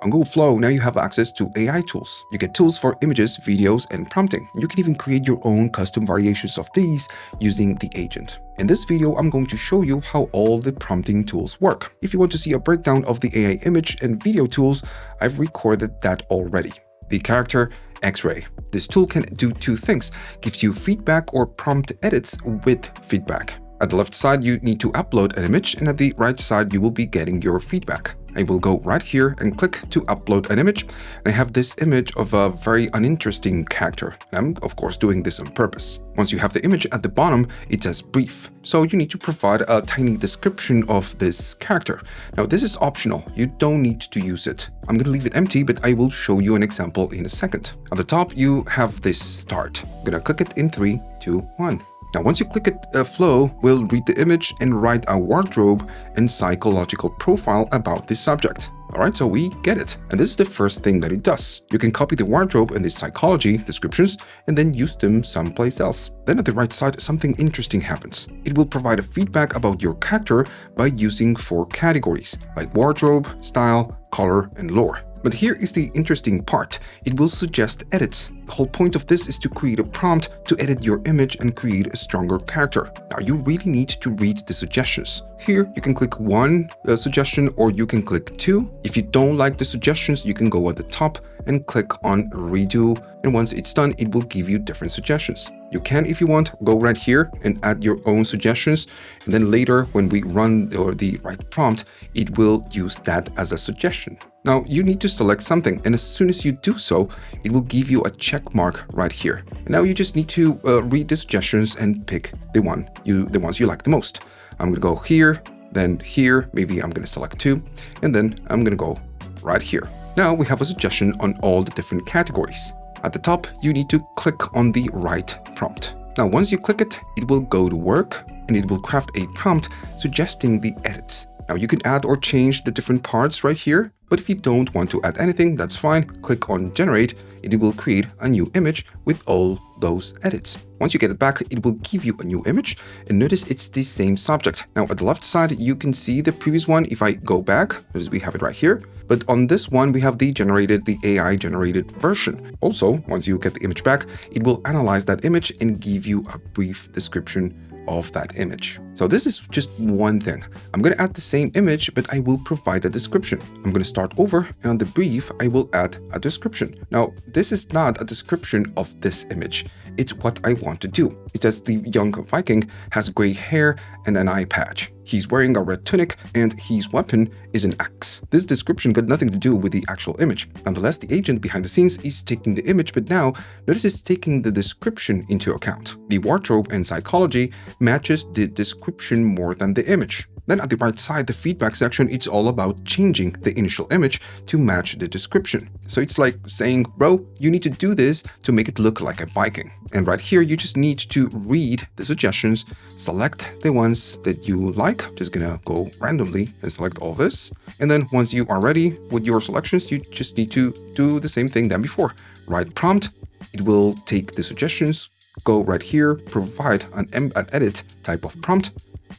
On Google Flow, now you have access to AI tools. You get tools for images, videos, and prompting. You can even create your own custom variations of these using the agent. In this video, I'm going to show you how all the prompting tools work. If you want to see a breakdown of the AI image and video tools, I've recorded that already. The character X-ray. This tool can do two things: gives you feedback or prompt edits with feedback. At the left side, you need to upload an image, and at the right side, you will be getting your feedback. I will go right here and click to upload an image. I have this image of a very uninteresting character. I'm, of course, doing this on purpose. Once you have the image at the bottom, it says brief. So you need to provide a tiny description of this character. Now, this is optional. You don't need to use it. I'm going to leave it empty, but I will show you an example in a second. At the top, you have this start. I'm going to click it in 3, 2, 1. Now, once you click it, Flow will read the image and write a wardrobe and psychological profile about the subject. All right, so we get it. And this is the first thing that it does. You can copy the wardrobe and the psychology descriptions and then use them someplace else. Then at the right side, something interesting happens. It will provide a feedback about your character by using 4 categories, like wardrobe, style, color, and lore. But here is the interesting part. It will suggest edits. The whole point of this is to create a prompt to edit your image and create a stronger character. Now, you really need to read the suggestions. Here, you can click 1 suggestion or you can click 2. If you don't like the suggestions, you can go at the top and click on redo. And once it's done, it will give you different suggestions. You can, if you want, go right here and add your own suggestions. And then later, when we run the right prompt, it will use that as a suggestion. Now, you need to select something, and as soon as you do so, it will give you a check mark right here. And now you just need to read the suggestions and pick the ones you like the most. I'm gonna go here, then here, maybe I'm gonna select 2, and then I'm gonna go right here. Now we have a suggestion on all the different categories. At the top, you need to click on the right prompt. Now, once you click it, it will go to work and it will craft a prompt suggesting the edits. Now, you can add or change the different parts right here, but if you don't want to add anything, that's fine. Click on generate, and it will create a new image with all those edits. Once you get it back, it will give you a new image, and notice it's the same subject. Now, at the left side, you can see the previous one. If I go back, as we have it right here, but on this one, we have the AI generated version. Also, once you get the image back, it will analyze that image and give you a brief description of that image. So this is just one thing. I'm going to add the same image, but I will provide a description. I'm going to start over, and on the brief, I will add a description. Now, this is not a description of this image. It's what I want to do. It says the young Viking has gray hair and an eye patch. He's wearing a red tunic and his weapon is an axe. This description got nothing to do with the actual image. Nonetheless, the agent behind the scenes is taking the image, but now notice it's taking the description into account. The wardrobe and psychology matches the description more than the image. Then at the right side, the feedback section, it's all about changing the initial image to match the description. So it's like saying, bro, you need to do this to make it look like a Viking. And right here, you just need to read the suggestions, select the ones that you like. Just gonna go randomly and select all this. And then once you are ready with your selections, you just need to do the same thing than before. Write prompt, it will take the suggestions, go right here, provide an edit type of prompt.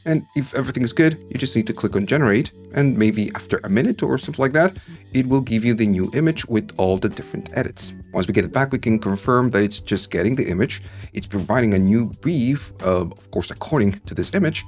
And if everything is good, you just need to click on generate, and maybe after a minute or something like that, it will give you the new image with all the different edits. Once we get it back, we can confirm that it's just getting the image. It's providing a new brief, of course, according to this image.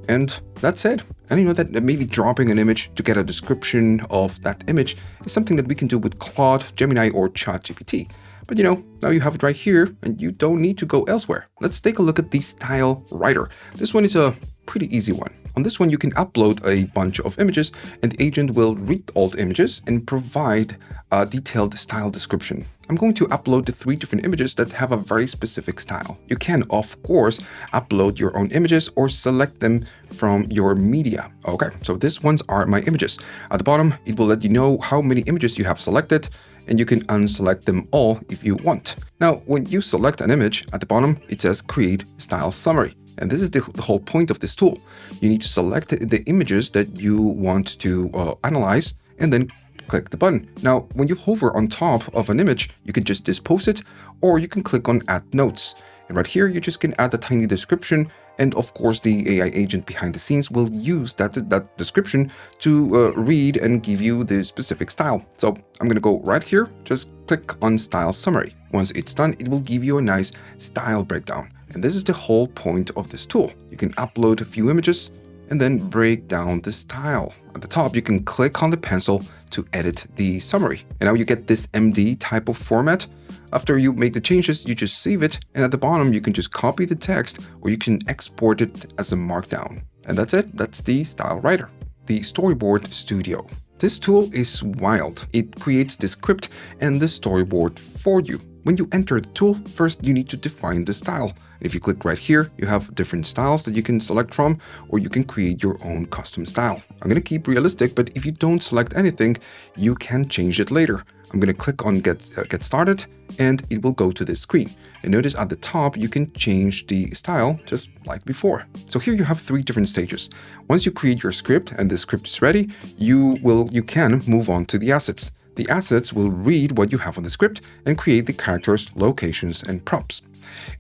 And that's it. And you know that maybe dropping an image to get a description of that image is something that we can do with Claude, Gemini, or ChatGPT. But you know, now you have it right here and you don't need to go elsewhere. Let's take a look at the style writer. This one is a pretty easy one. On this one, you can upload a bunch of images and the agent will read all the images and provide a detailed style description. I'm going to upload the 3 different images that have a very specific style. You can, of course, upload your own images or select them from your media. Okay, so these ones are my images. At the bottom, it will let you know how many images you have selected, and you can unselect them all if you want. Now, when you select an image, at the bottom, it says create style summary. And this is the whole point of this tool. You need to select the images that you want to analyze and then click the button. Now, when you hover on top of an image, you can just dispose it, or you can click on add notes. And right here, you just can add a tiny description And of course, the AI agent behind the scenes will use that description to read and give you the specific style. So I'm going to go right here, just click on Style Summary. Once it's done, it will give you a nice style breakdown. And this is the whole point of this tool. You can upload a few images and then break down the style. At the top, you can click on the pencil to edit the summary. And now you get this MD type of format. After you make the changes, you just save it. And at the bottom, you can just copy the text or you can export it as a markdown. And that's it. That's the Style Writer. The Storyboard Studio. This tool is wild. It creates the script and the storyboard for you. When you enter the tool, first you need to define the style. If you click right here, you have different styles that you can select from, or you can create your own custom style. I'm going to keep realistic, but if you don't select anything, you can change it later. I'm going to click on Get Started, and it will go to this screen. And notice at the top, you can change the style just like before. So here you have 3 different stages. Once you create your script and the script is ready, you can move on to the assets. The assets will read what you have on the script and create the characters, locations, and props.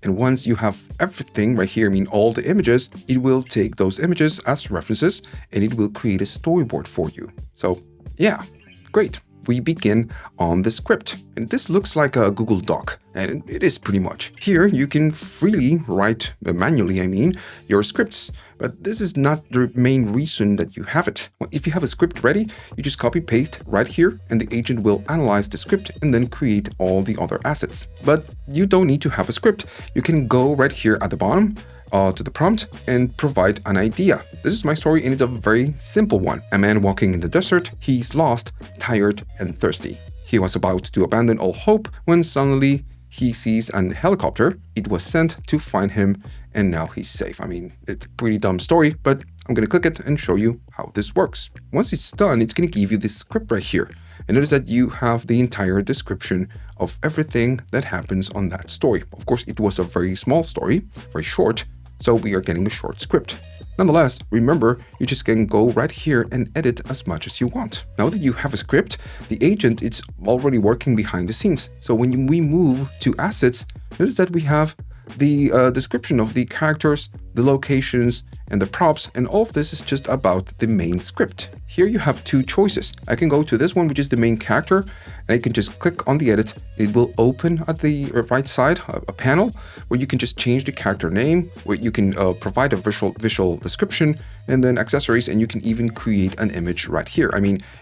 And once you have everything right here, I mean all the images, it will take those images as references and it will create a storyboard for you. So yeah, great. We begin on the script. And this looks like a Google Doc, and it is pretty much. Here you can freely write manually, your scripts, but this is not the main reason that you have it. Well, if you have a script ready, you just copy paste right here and the agent will analyze the script and then create all the other assets. But you don't need to have a script. You can go right here at the bottom to the prompt and provide an idea. This is my story and it's a very simple one. A man walking in the desert, he's lost, tired and thirsty. He was about to abandon all hope when suddenly he sees a helicopter. It was sent to find him and now he's safe. It's a pretty dumb story, but I'm going to click it and show you how this works. Once it's done, it's going to give you this script right here. And notice that you have the entire description of everything that happens on that story. Of course, it was a very small story, very short, so we are getting a short script. Nonetheless, remember, you just can go right here and edit as much as you want. Now that you have a script, the agent is already working behind the scenes. So when we move to assets, notice that we have the description of the characters, the locations, and the props, and all of this is just about the main script. Here you have 2 choices. I can go to this one, which is the main character, and I can just click on the edit. It will open at the right side a panel where you can just change the character name, where you can provide a visual description, and then accessories, and you can even create an image right here.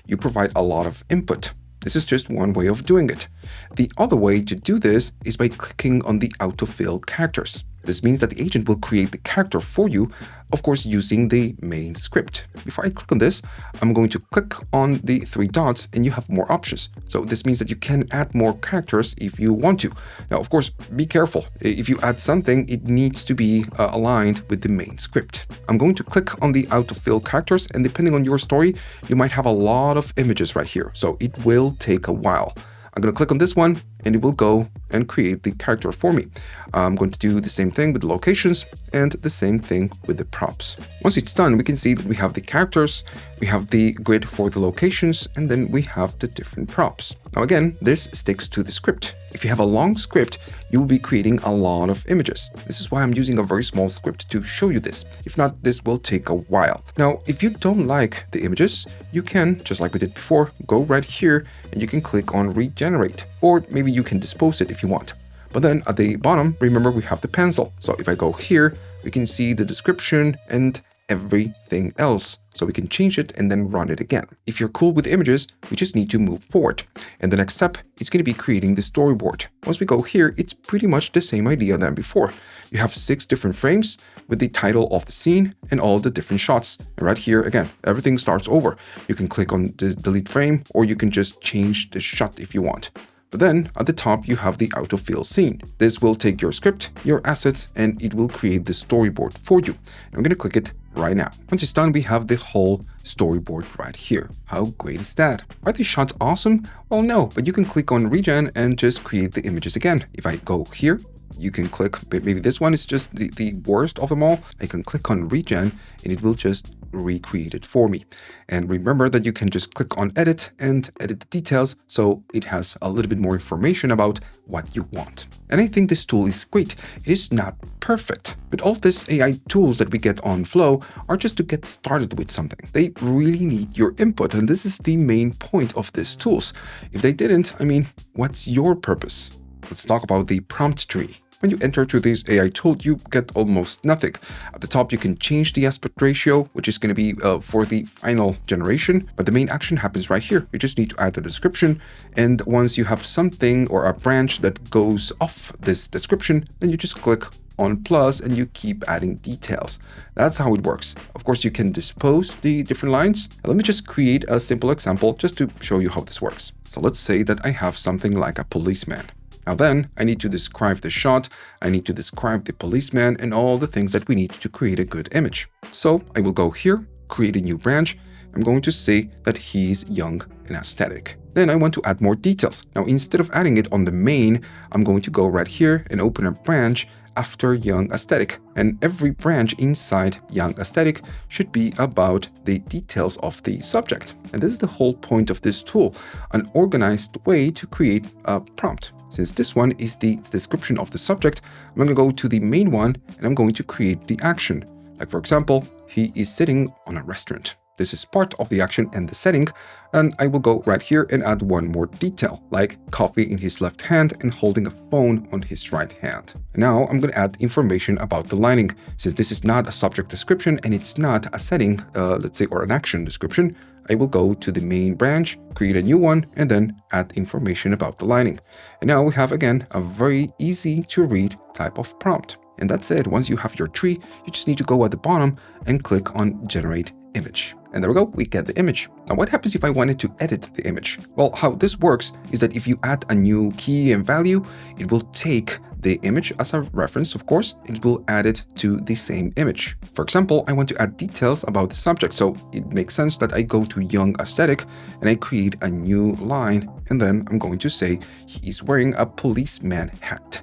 You provide a lot of input. This is just one way of doing it. The other way to do this is by clicking on the autofill characters. This means that the agent will create the character for you, of course, using the main script. Before I click on this, I'm going to click on the 3 dots and you have more options. So this means that you can add more characters if you want to. Now, of course, be careful. If you add something, it needs to be aligned with the main script. I'm going to click on the autofill characters, and depending on your story, you might have a lot of images right here. So it will take a while. I'm going to click on this one and it will go and create the character for me. I'm going to do the same thing with the locations and the same thing with the props. Once it's done, we can see that we have the characters, we have the grid for the locations, and then we have the different props. Now again, this sticks to the script. If you have a long script, you will be creating a lot of images. This is why I'm using a very small script to show you this. If not, this will take a while. Now, if you don't like the images, you can, just like we did before, go right here and you can click on regenerate, or maybe you can dispose it if you want. But then at the bottom, remember we have the pencil. So if I go here, we can see the description and everything else. So we can change it and then run it again. If you're cool with images, we just need to move forward. And the next step is going to be creating the storyboard. Once we go here, it's pretty much the same idea than before. You have 6 different frames with the title of the scene and all the different shots. And right here, again, everything starts over. You can click on the delete frame, or you can just change the shot if you want. But then at the top, you have the autofill scene. This will take your script, your assets, and it will create the storyboard for you. I'm going to click it right now. Once it's done, we have the whole storyboard right here. How great is that? Are these shots awesome? Well, no, but you can click on regen and just create the images again. If I go here, you can click, maybe this one is just the worst of them all. I can click on regen and it will just recreate it for me. And remember that you can just click on edit and edit the details, so it has a little bit more information about what you want. And I think this tool is great. It is not perfect, but all of these AI tools that we get on Flow are just to get started with something. They really need your input, and this is the main point of these tools. If they didn't, I mean, what's your purpose? Let's talk about the prompt tree. When you enter to this AI tool, you get almost nothing. At the top, you can change the aspect ratio, which is going to be for the final generation, but the main action happens right here. You just need to add a description, and once you have something or a branch that goes off this description, then you just click on plus and you keep adding details. That's how it works. Of course, you can dispose the different lines. Let me just create a simple example just to show you how this works. So let's say that I have something like a policeman. Now then, I need to describe the shot, I need to describe the policeman and all the things that we need to create a good image. So I will go here, create a new branch. I'm going to say that he's young and aesthetic. Then I want to add more details. Now, instead of adding it on the main, I'm going to go right here and open a branch after young aesthetic. And every branch inside young aesthetic should be about the details of the subject. And this is the whole point of this tool, an organized way to create a prompt. Since this one is the description of the subject, I'm going to go to the main one and I'm going to create the action. Like, for example, he is sitting on a restaurant. This is part of the action and the setting, and I will go right here and add one more detail, like coffee in his left hand and holding a phone on his right hand. And now I'm going to add information about the lining. Since this is not a subject description and it's not a setting, let's say, or an action description, I will go to the main branch, create a new one, and then add information about the lining. And now we have, again, a very easy to read type of prompt. And that's it. Once you have your tree, you just need to go at the bottom and click on generate image. And there we go, we get the image. Now, what happens if I wanted to edit the image? Well, how this works is that if you add a new key and value, it will take the image as a reference, of course, and it will add it to the same image. For example, I want to add details about the subject, so it makes sense that I go to young aesthetic and I create a new line, and then I'm going to say he is wearing a policeman hat.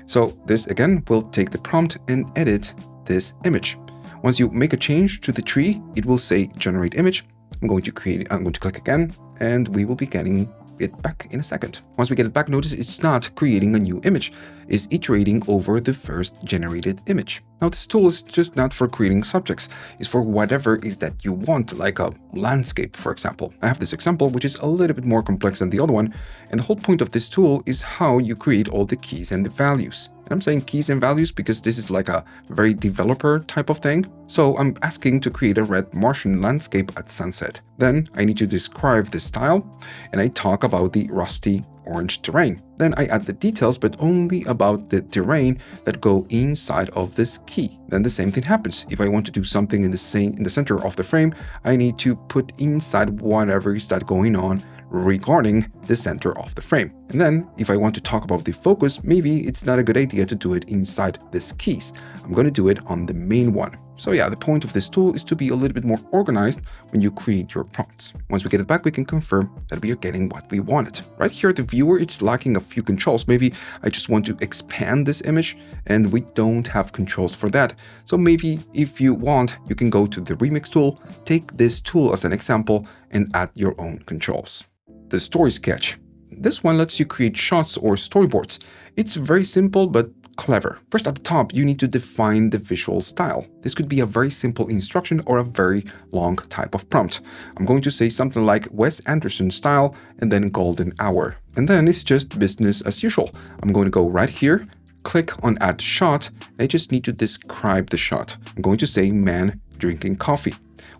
So this again will take the prompt and edit this image. Once you make a change to the tree, it will say generate image. I'm going to click again, and we will be getting it back in a second. Once we get it back, notice it's not creating a new image. It's iterating over the first generated image. Now, this tool is just not for creating subjects. It's for whatever is that you want, like a landscape, for example. I have this example, which is a little bit more complex than the other one. And the whole point of this tool is how you create all the keys and the values. And I'm saying keys and values because this is like a very developer type of thing. So I'm asking to create a red Martian landscape at sunset. Then I need to describe the style, and I talk about the rusty orange terrain. Then I add the details, but only about the terrain that go inside of this key. Then the same thing happens. If I want to do something in the center of the frame, I need to put inside whatever is that going on regarding the center of the frame. And then if I want to talk about the focus, maybe it's not a good idea to do it inside this keys. I'm going to do it on the main one. So yeah, the point of this tool is to be a little bit more organized when you create your prompts. Once we get it back, we can confirm that we are getting what we wanted. Right here, the viewer, it's lacking a few controls. Maybe I just want to expand this image and we don't have controls for that. So maybe if you want, you can go to the remix tool, take this tool as an example and add your own controls. The story sketch. This one lets you create shots or storyboards. It's very simple, but clever. First, at the top, you need to define the visual style. This could be a very simple instruction or a very long type of prompt. I'm going to say something like Wes Anderson style and then golden hour. And then it's just business as usual. I'm going to go right here, click on add shot, and I just need to describe the shot. I'm going to say man drinking coffee.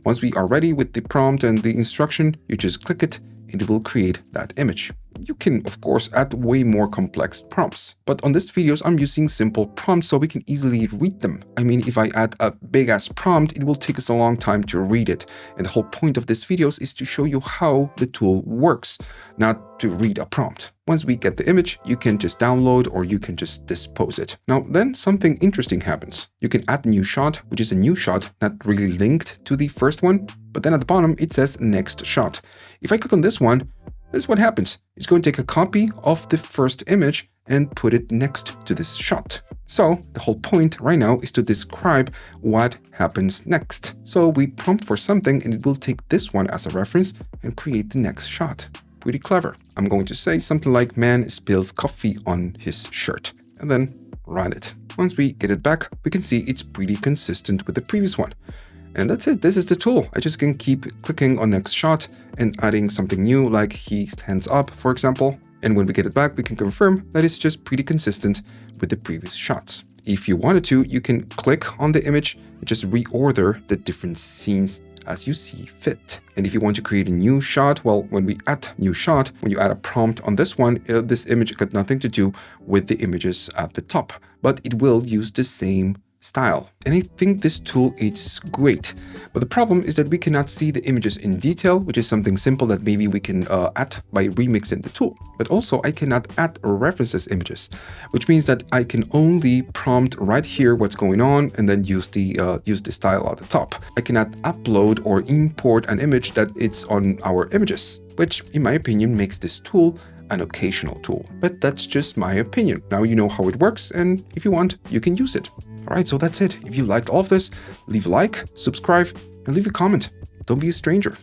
Once we are ready with the prompt and the instruction, you just click it and it will create that image. You can, of course, add way more complex prompts, but on this videos, I'm using simple prompts so we can easily read them. I mean, if I add a big-ass prompt, it will take us a long time to read it. And the whole point of this videos is to show you how the tool works, not to read a prompt. Once we get the image, you can just download or you can just dispose it. Now, then something interesting happens. You can add a new shot, which is a new shot, not really linked to the first one, but then at the bottom, it says next shot. If I click on this one, this is what happens. It's going to take a copy of the first image and put it next to this shot. So the whole point right now is to describe what happens next. So we prompt for something and it will take this one as a reference and create the next shot. Pretty clever. I'm going to say something like man spills coffee on his shirt and then run it. Once we get it back, we can see it's pretty consistent with the previous one. And that's it. This is the tool. I just can keep clicking on next shot and adding something new like he stands up, for example. And when we get it back, we can confirm that it's just pretty consistent with the previous shots. If you wanted to, you can click on the image and just reorder the different scenes as you see fit. And if you want to create a new shot, well, when we add new shot, when you add a prompt on this one, this image got nothing to do with the images at the top, but it will use the same style. And I think this tool is great. But the problem is that we cannot see the images in detail, which is something simple that maybe we can add by remixing the tool. But also I cannot add references images, which means that I can only prompt right here what's going on and then use the style at the top. I cannot upload or import an image that it's on our images, which in my opinion makes this tool an occasional tool. But that's just my opinion. Now you know how it works, and if you want, you can use it. Alright, so that's it. If you liked all of this, leave a like, subscribe, and leave a comment. Don't be a stranger.